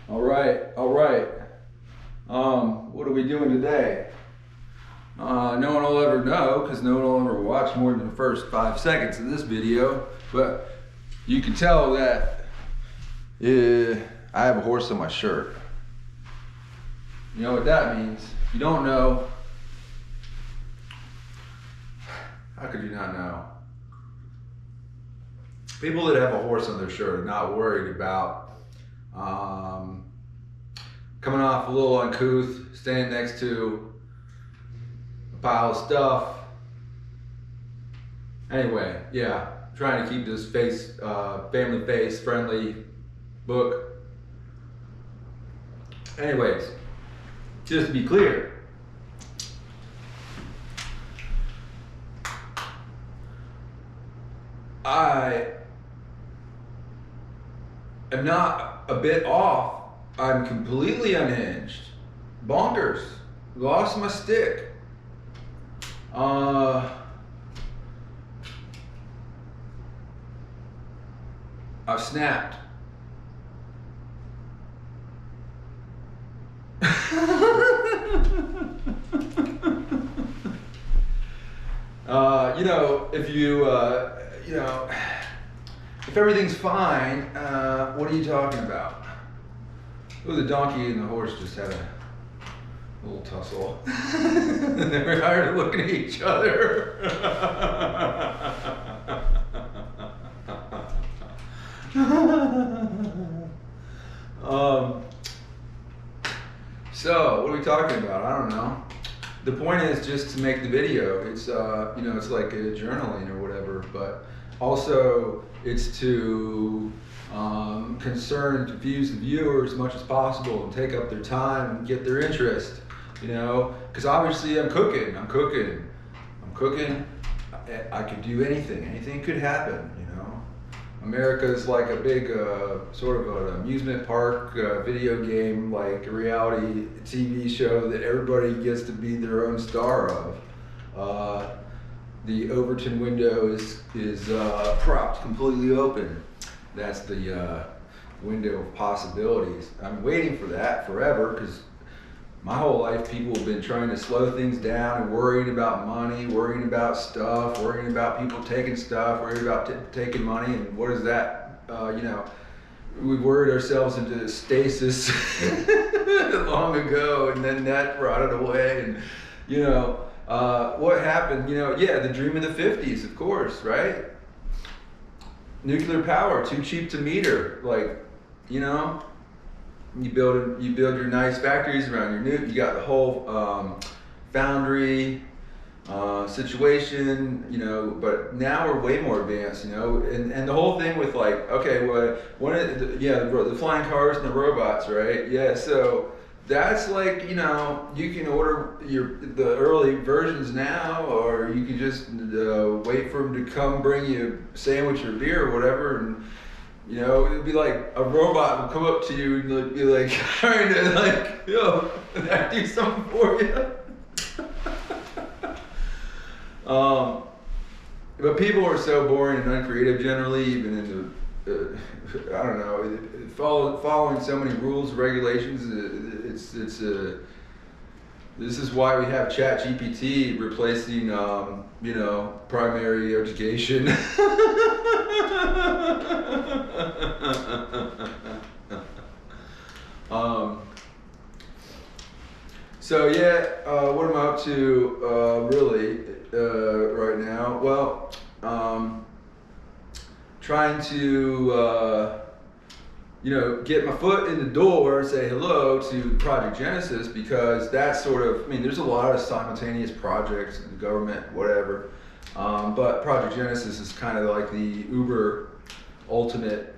All right. What are we doing today? No one will ever know because no one will ever watch more than the first 5 seconds of this video, but you can tell that I have a horse on my shirt. You know what that means? If you don't know, how could you not know? People that have a horse on their shirt are not worried about coming off a little uncouth, standing next to a pile of stuff. Anyway, yeah, trying to keep this family face friendly book. Anyways, just to be clear, I am not a bit off. I'm completely unhinged. Bonkers. Lost my stick. I've snapped. If everything's fine, what are you talking about? Oh, the donkey and the horse just had a little tussle. They were tired of looking at each other. So, what are we talking about? I don't know. The point is just to make the video. It's it's like a journaling or whatever, but also it's to concern and confuse the viewer as much as possible and take up their time and get their interest. Because obviously I'm cooking. I could do anything. Anything could happen. America's like a big sort of an amusement park, video game, like a reality TV show that everybody gets to be their own star of. The Overton window is propped completely open. That's the window of possibilities. I'm waiting for that forever because my whole life people have been trying to slow things down and worrying about money, worrying about stuff, worrying about people taking stuff, worrying about taking money, and what is that? We've worried ourselves into stasis long ago, and then that brought it away, and what happened? The dream of the 50s, of course, right? Nuclear power, too cheap to meter, You build your nice factories around your nuke. You got the whole foundry situation, But now we're way more advanced, And the whole thing with the flying cars and the robots, right? Yeah, so that's like you can order the early versions now, or you can just wait for them to come bring you a sandwich or beer or whatever, and. It would be like a robot would come up to you and be like, trying to yo, can I do something for you? But people are so boring and uncreative generally, even into, I don't know, following so many rules, regulations, this is why we have ChatGPT replacing, primary education. What am I up to really right now? Well, trying to get my foot in the door and say hello to Project Genesis, because that's there's a lot of simultaneous projects in the government, whatever, but Project Genesis is kind of like the uber ultimate,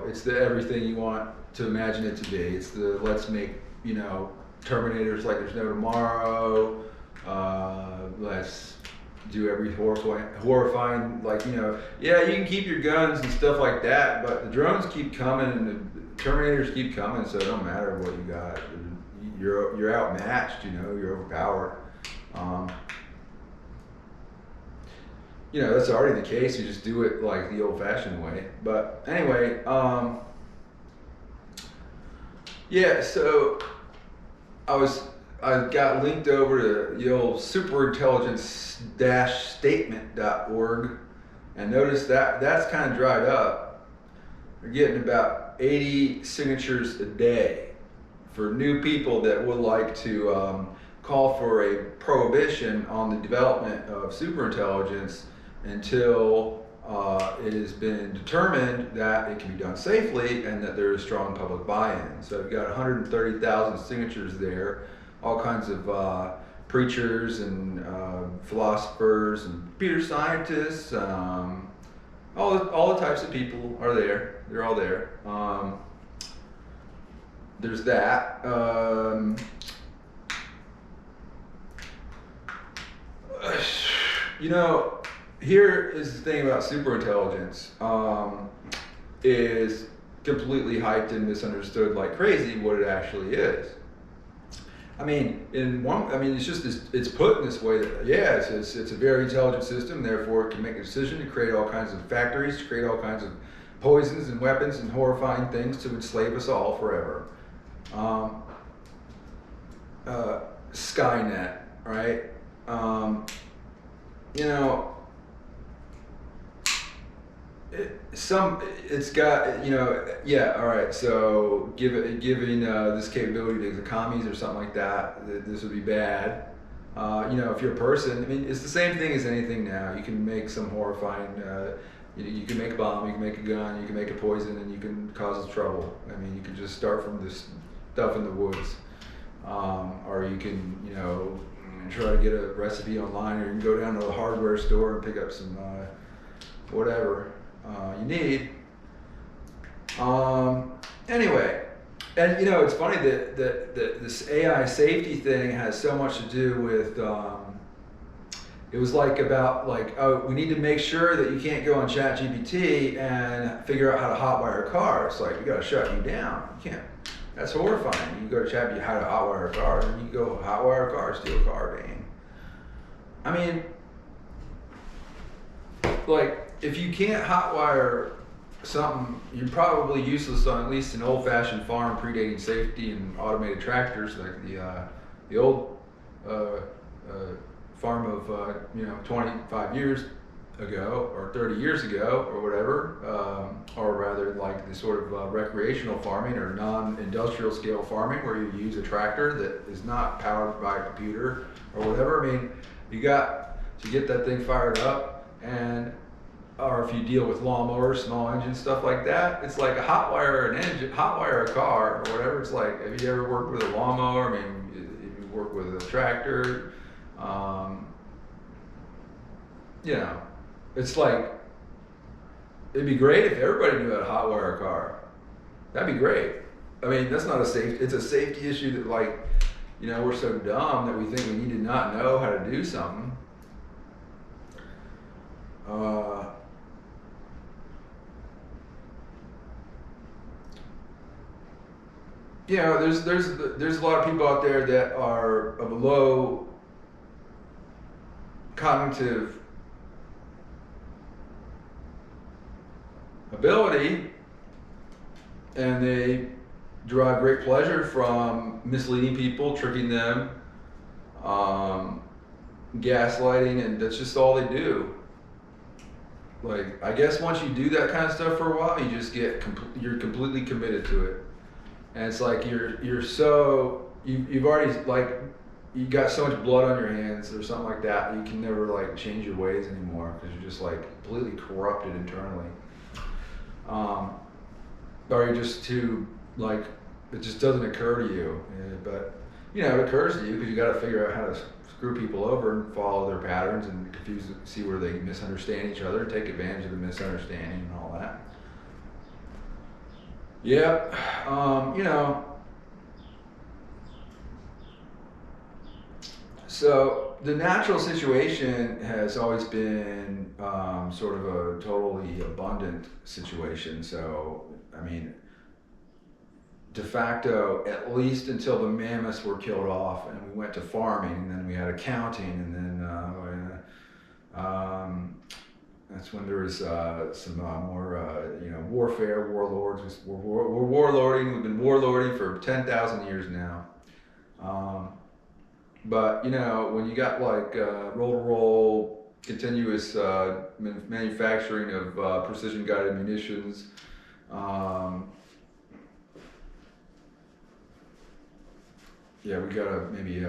it's the everything you want to imagine it to be. It's the let's make, Terminators like there's no tomorrow, let's do every horrifying, you can keep your guns and stuff like that, but the drones keep coming and the Terminators keep coming, so it don't matter what you got. You're outmatched, you're overpowered. that's already the case. You just do it like the old-fashioned way. But anyway, yeah. So I got linked over to the old superintelligence-statement.org, and noticed that that's kind of dried up. They're getting about 80 signatures a day for new people that would like to call for a prohibition on the development of superintelligence until it has been determined that it can be done safely and that there is strong public buy-in. So we've got 130,000 signatures there, all kinds of preachers and philosophers and computer scientists, all the types of people are there. They're all there. There's that. Here is the thing about superintelligence. Is completely hyped and misunderstood like crazy what it actually is. It's just it's put in this way that, yeah, it's a very intelligent system, therefore it can make a decision to create all kinds of factories, to create all kinds of poisons and weapons and horrifying things to enslave us all forever. Skynet, right? All right. So giving this capability to the commies or something like that, this would be bad. If you're a person, it's the same thing as anything now. You can make some horrifying. You can make a bomb, you can make a gun, you can make a poison, and you can cause trouble. You can just start from this stuff in the woods, or you can try to get a recipe online, or you can go down to the hardware store and pick up some whatever you need. Anyway, and it's funny that this AI safety thing has so much to do with. It was we need to make sure that you can't go on ChatGPT and figure out how to hotwire a car. It's like, we got to shut you down. You can't. That's horrifying. You go to ChatGPT, how to hotwire a car, and you go hotwire a car, steal a car, bang. If you can't hotwire something, you're probably useless on at least an old-fashioned farm predating safety and automated tractors, like the old farm of 25 years ago or 30 years ago or whatever, or rather like the sort of recreational farming or non-industrial scale farming where you use a tractor that is not powered by a computer or whatever. You got to get that thing fired up, or if you deal with lawnmowers, small engines, stuff like that, it's like a hotwire an engine, hotwire a car or whatever. It's like, have you ever worked with a lawnmower? If you work with a tractor, it's like, it'd be great if everybody knew how to hotwire a car. That'd be great. That's not it's a safety issue that we're so dumb that we think we need to not know how to do something. There's a lot of people out there that are of a low cognitive ability, and they derive great pleasure from misleading people, tricking them, gaslighting, and that's just all they do. I guess once you do that kind of stuff for a while, you just you're completely committed to it. And it's like you've already you got so much blood on your hands or something like that, you can never change your ways anymore because you're just completely corrupted internally. Or you're just too it just doesn't occur to you, but it occurs to you because you got to figure out how to screw people over and follow their patterns and see where they misunderstand each other, take advantage of the misunderstanding and all that. Yep. So the natural situation has always been sort of a totally abundant situation. So, de facto, at least until the mammoths were killed off and we went to farming, and then we had accounting, and then That's when there was some more, warfare, warlords. We're warlording. We've been warlording for 10,000 years now. Um, but when you got like roll-to-roll, continuous manufacturing of precision-guided munitions, yeah, we gotta maybe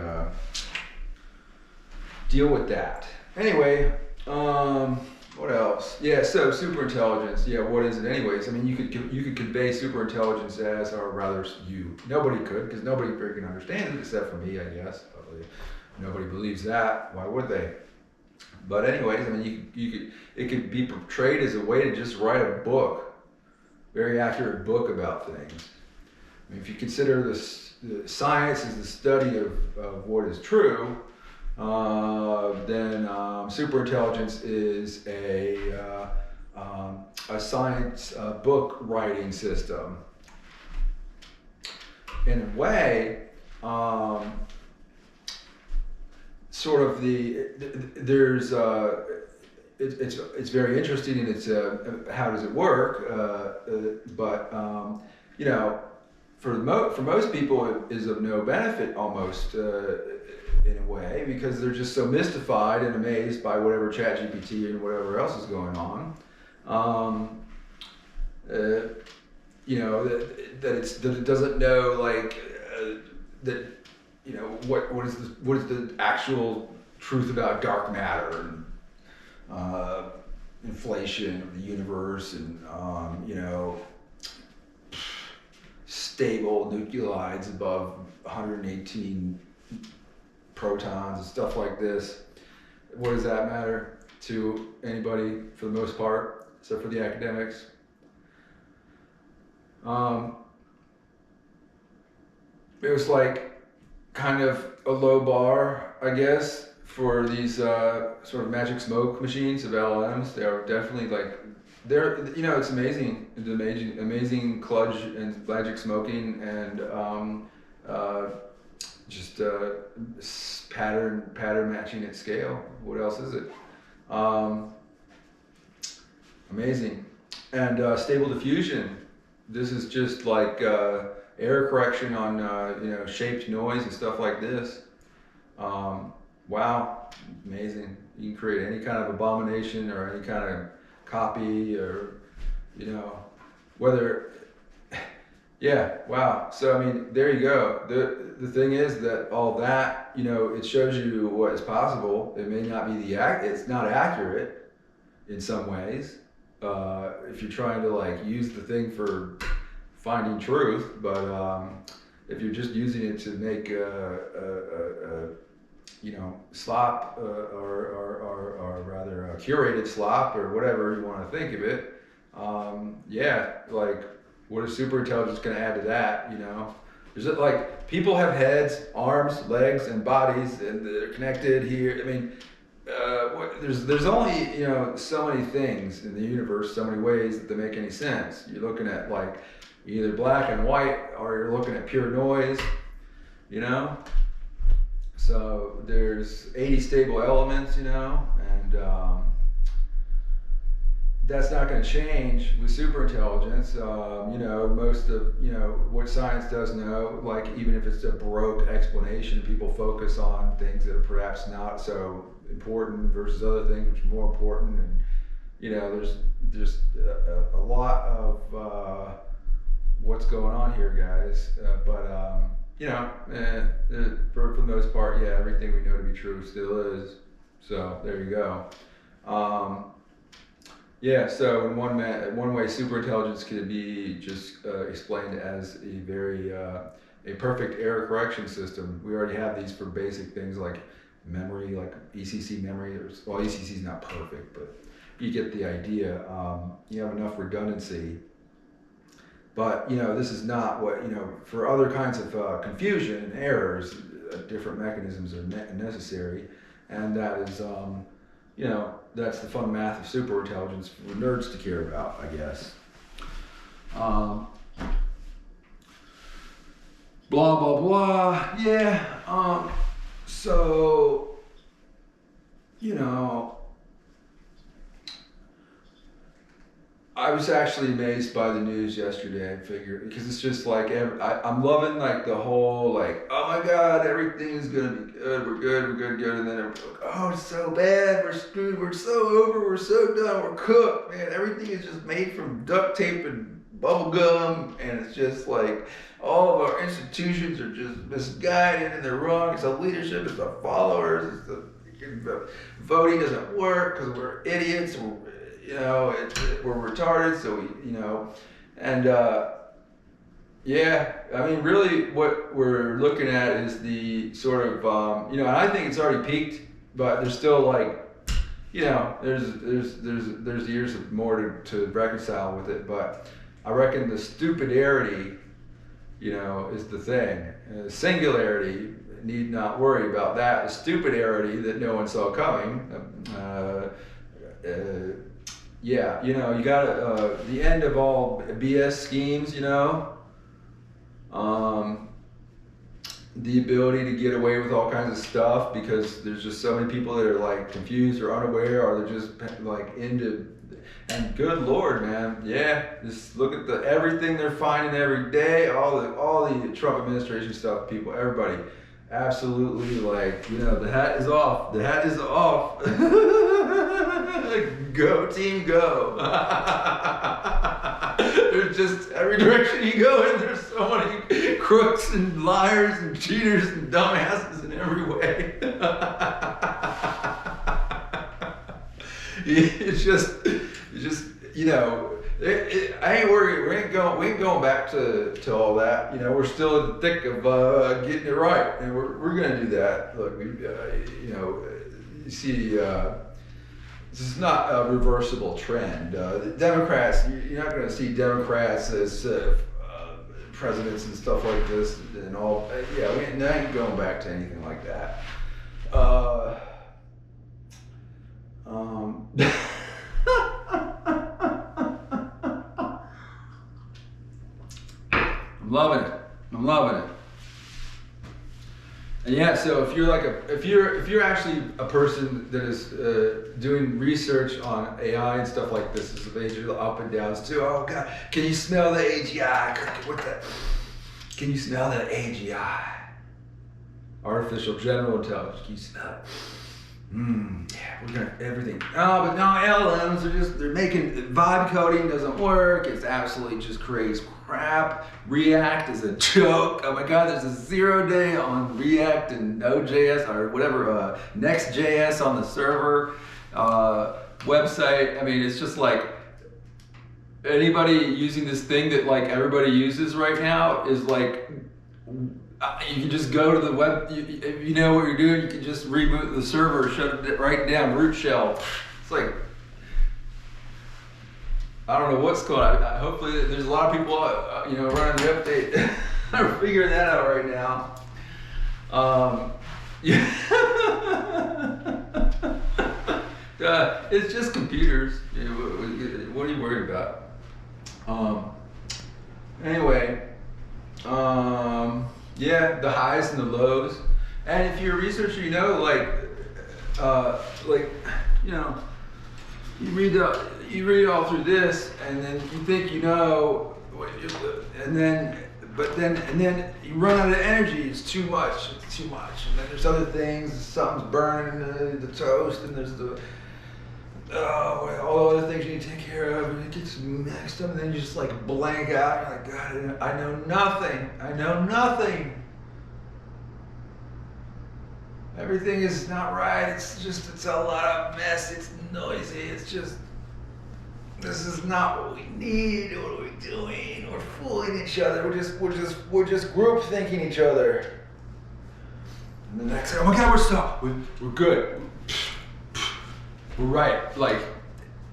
deal with that. Anyway, what else? Yeah, so superintelligence. Yeah, what is it, anyways? I mean, you could convey superintelligence as, or rather, nobody could, because nobody freaking understands it except for me, I guess. Probably nobody believes that. Why would they? But anyways, I mean, it could be portrayed as a way to just write a book, very accurate book about things. I mean, if you consider the science is the study of what is true, then superintelligence is a science book writing system. In a way, sort of there's it's very interesting, and it's how does it work? But for most people, it is of no benefit almost. In a way, because they're just so mystified and amazed by whatever ChatGPT and whatever else is going on, that it doesn't know that what is the actual truth about dark matter and inflation of the universe and stable nuclides above 118 protons and stuff like this. What does that matter to anybody for the most part, except for the academics? It was like kind of a low bar, I guess, for these sort of magic smoke machines of LLMs. They are definitely it's amazing. It's amazing kludge and magic smoking and just pattern matching at scale. What else is it? Amazing. And stable diffusion. This is just like error correction on shaped noise and stuff like this. Wow, amazing. You can create any kind of abomination or any kind of copy or whether. Yeah, wow. So I mean, there you go. The thing is that all that, it shows you what is possible. It may not be it's not accurate in some ways. If you're trying to use the thing for finding truth, but if you're just using it to make slop or rather curated slop or whatever you want to think of it, what is superintelligence going to add to that? There's people have heads, arms, legs, and bodies, and they're connected here. I mean, there's only so many things in the universe, so many ways that they make any sense. You're looking at either black and white, or you're looking at pure noise. So there's 80 stable elements, and that's not going to change with superintelligence. Most of what science does know, even if it's a baroque explanation, people focus on things that are perhaps not so important versus other things which are more important. And there's a lot of what's going on here, guys. For the most part, everything we know to be true still is. So there you go. So in one way, superintelligence could be just explained as a perfect error correction system. We already have these for basic things like memory, like ECC memory. Well, ECC is not perfect, but you get the idea. You have enough redundancy. But this is not what for other kinds of confusion and errors. Different mechanisms are necessary, and that is that's the fun math of superintelligence for nerds to care about, I guess. Blah blah blah. Yeah. So I was actually amazed by the news yesterday. I figured because it's just like I'm loving like the whole like, oh my God, everything is gonna be good. We're good. We're good. Good. And then everyone's like, oh, it's so bad. We're screwed. We're so over. We're so done. We're cooked, man. Everything is just made from duct tape and bubble gum, and it's just like all of our institutions are just misguided and they're wrong. It's the leadership. It's the followers. It's the voting doesn't work because we're idiots. We're retarded, so and yeah, I mean, really, what we're looking at is the sort of, and I think it's already peaked, but there's still like, there's years of more to reconcile with it, but I reckon the stupidity, is the thing. Singularity, need not worry about that. The stupidity that no one saw coming. Yeah, you got the end of all BS schemes, the ability to get away with all kinds of stuff because there's just so many people that are like confused or unaware or they're just like into, and good Lord, man, yeah, just look at everything they're finding every day, all the Trump administration stuff, everybody. Absolutely, like, the hat is off. The hat is off. Go, team, go. There's just every direction you go in, there's so many crooks and liars and cheaters and dumbasses in every way. It's just, I ain't worried. We ain't going back to all that. We're still in the thick of getting it right, and we're gonna do that. Look, you see, this is not a reversible trend. The Democrats, you're not gonna see Democrats as presidents and stuff like this and all. We ain't going back to anything like that. I'm loving it. And yeah, so if you're actually a person that is doing research on AI and stuff like this, there's a major up and downs too. Oh God, can you smell the AGI? Can you smell the AGI? Artificial General Intelligence. Can you smell it? Yeah, we're gonna everything. Oh, but no, LLMs they're making vibe coding doesn't work. It's absolutely just crazy crap. React is a joke. Oh my God, there's a 0 day on React and Node.js or whatever, Next.js on the server website. I mean, it's just like anybody using this thing that like everybody uses right now is like. You can just go to the web, if you know what you're doing, you can just reboot the server, shut it right down, root shell. It's like, I don't know what's going on. Hopefully there's a lot of people, running the update are figuring that out right now. It's just computers. What are you worried about? Anyway, yeah, the highs and the lows. And if you're a researcher, you read all through this, and then you think and then you run out of energy. It's too much. And then there's other things. Something's burning the toast, and there's all the other things you need to take care of, and it gets mixed up, and then you just like blank out. You're like, God, I know nothing. Everything is not right. It's a lot of mess. It's noisy. This is not what we need. What are we doing? We're fooling each other. We're just group thinking each other. And the next thing, oh my God, we're stopped. We're good. We're right. Like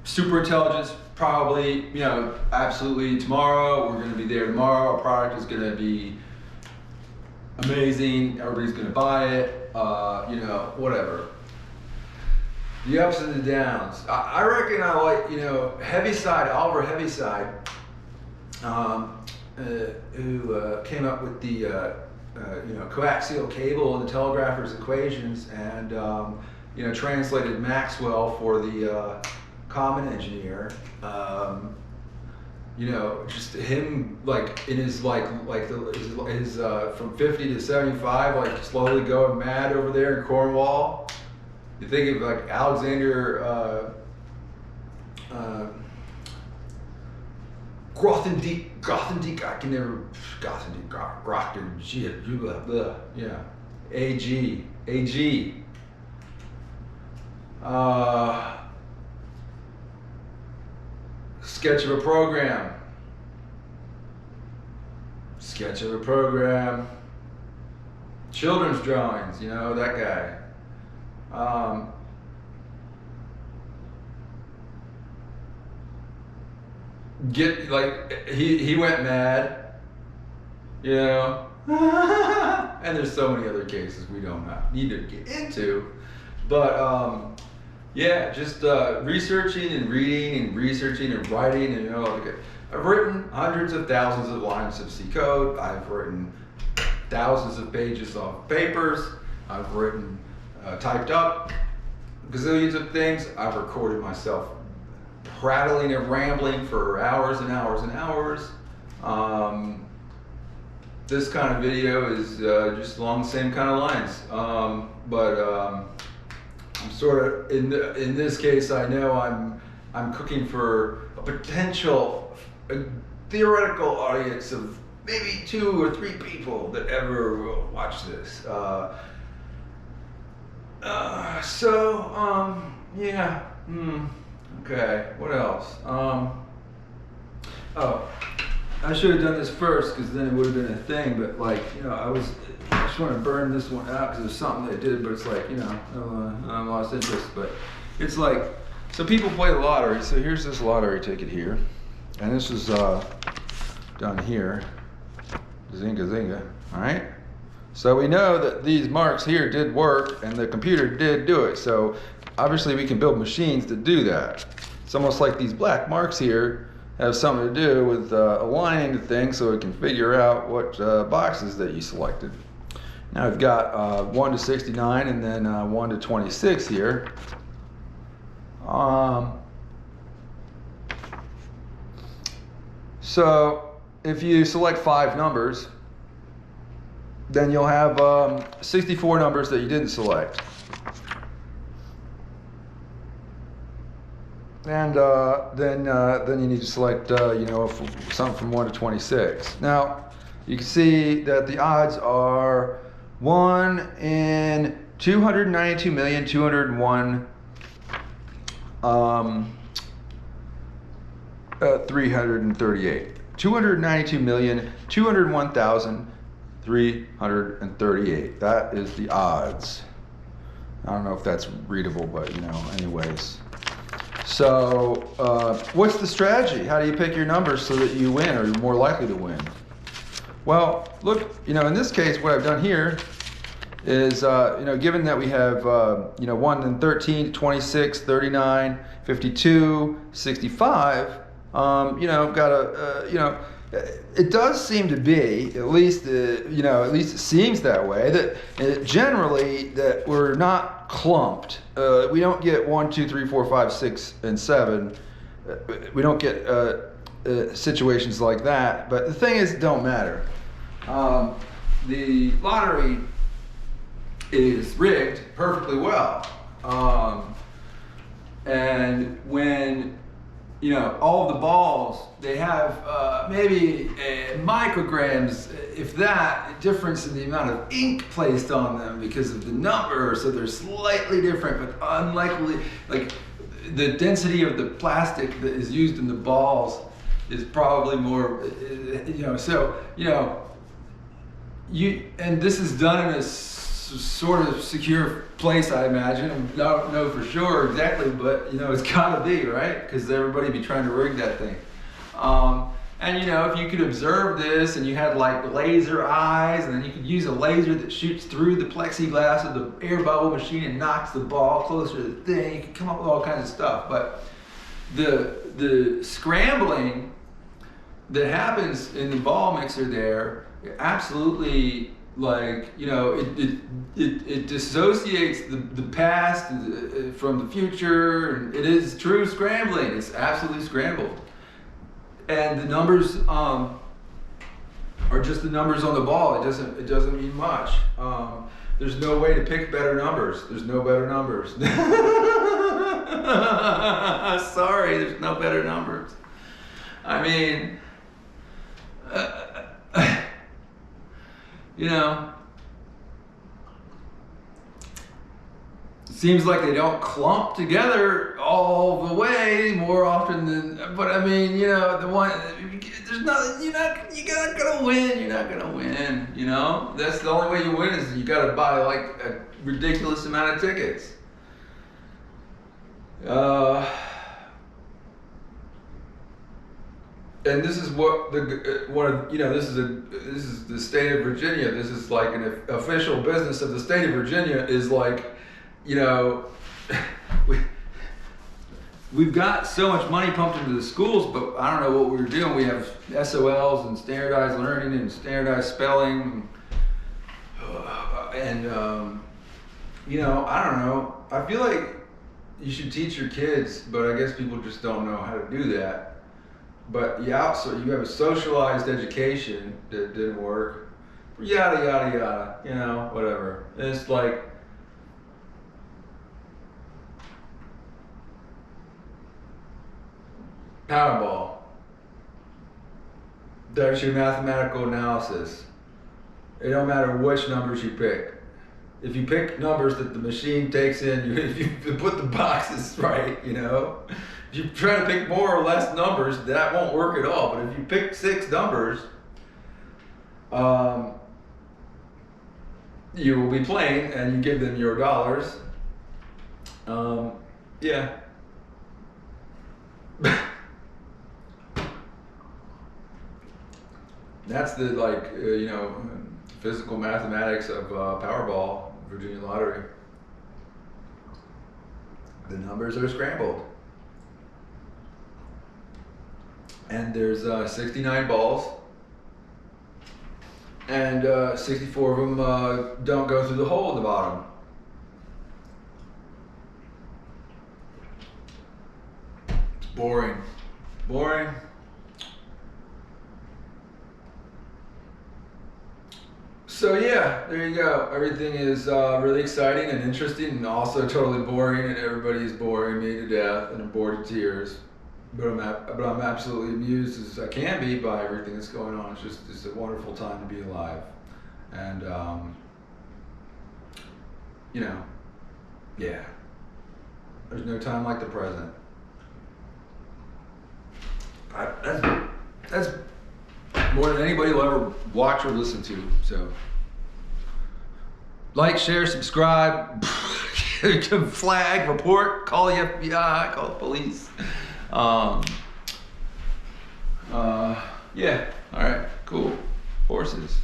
superintelligence, probably, absolutely tomorrow. We're going to be there tomorrow. Our product is going to be amazing. Everybody's going to buy it. Whatever. The ups and the downs. I reckon I like, Heaviside, Oliver Heaviside, who came up with the, coaxial cable and the telegrapher's equations and, translated Maxwell for the common engineer. you know, just him like in his his from 50 to 75, like slowly going mad over there in Cornwall. You think of like Alexander Grothendieck, I can never, Grothendieck, yeah, AG. Sketch of a program. Children's drawings, you know, that guy. Get like he went mad, you know. And there's so many other cases we don't need to get into, but yeah, just researching and reading and researching and writing, and you know, like I've written hundreds of thousands of lines of C code. I've written thousands of pages of papers. I've written, typed up gazillions of things. I've recorded myself prattling and rambling for hours and hours and hours. This kind of video is just along the same kind of lines, but I'm sort of in this case. I know I'm cooking for a potential theoretical audience of maybe 2 or 3 people that ever will watch this. Yeah. Okay. What else? Oh, I should have done this first because then it would have been a thing. But like, you know, I just want to burn this one out because it's something that I did. But it's like, you know, I lost interest. But it's like, so people play the lottery. So here's this lottery ticket here, and this is done here. Zinga. All right. So we know that these marks here did work, and the computer did do it. So obviously we can build machines to do that. It's almost like these black marks here have something to do with aligning the thing so it can figure out what boxes that you selected. Now we've got 1 to 69 and then 1 to 26 here. So if you select 5 numbers, then you'll have 64 numbers that you didn't select. And then you need to select, you know, something from 1 to 26. Now, you can see that the odds are 1 in 292,201,338. 292,201,338. That is the odds. I don't know if that's readable, but you know, anyways. So, what's the strategy? How do you pick your numbers so that you win, or you're more likely to win? Well, look, you know, in this case, what I've done here is, you know, given that we have, you know, 1 and 13, 26, 39, 52, 65, you know, I've got a, you know, it does seem to be, at least, you know, at least it seems that way, that generally that we're not clumped. We don't get 1, 2, 3, 4, 5, 6, and 7. We don't get situations like that. But the thing is, it don't matter. The lottery is rigged perfectly well. And when, you know, all the balls, they have maybe micrograms, if that, difference in the amount of ink placed on them because of the number, so they're slightly different, but unlikely, like the density of the plastic that is used in the balls is probably more, you know, so, you know, and this is done in a sort of secure place, I imagine. I don't know for sure exactly, but you know, it's gotta be, right? Because everybody be trying to rig that thing. And you know, if you could observe this and you had like laser eyes, and then you could use a laser that shoots through the plexiglass of the air bubble machine and knocks the ball closer to the thing, you could come up with all kinds of stuff. But the scrambling that happens in the ball mixer there, absolutely, like, you know, it dissociates the past from the future, and it is true scrambling. It's absolutely scrambled. And the numbers are just the numbers on the ball. It doesn't mean much. There's no way to pick better numbers. There's no better numbers. Sorry, there's no better numbers. I mean, you know, it seems like they don't clump together all the way more often than, but I mean, you know, there's nothing, you're not gonna win, you know? That's the only way you win is you gotta buy like a ridiculous amount of tickets. And this is what this is the state of Virginia. This is like an official business of the state of Virginia is like, you know, we've got so much money pumped into the schools, but I don't know what we're doing. We have SOLs and standardized learning and standardized spelling, and you know, I don't know. I feel like you should teach your kids, but I guess people just don't know how to do that. But so you have a socialized education that didn't work, yada yada yada, you know, whatever. It's like, powerball. There's your mathematical analysis. It don't matter which numbers you pick. If you pick numbers that the machine takes in, if you put the boxes right, you know. If you try to pick more or less numbers, that won't work at all. But if you pick 6 numbers, you will be playing and you give them your dollars. Yeah. That's the you know, physical mathematics of Powerball, Virginia Lottery. The numbers are scrambled. And there's 69 balls, and 64 of them don't go through the hole at the bottom. It's boring. Boring. So yeah, there you go. Everything is really exciting and interesting, and also totally boring, and everybody's boring me to death, and I'm bored to tears. But I'm absolutely amused as I can be by everything that's going on. It's a wonderful time to be alive, and you know, yeah. There's no time like the present. That's more than anybody will ever watch or listen to. So, like, share, subscribe, flag, report, call the FBI, call the police. Yeah, all right, cool. Horses.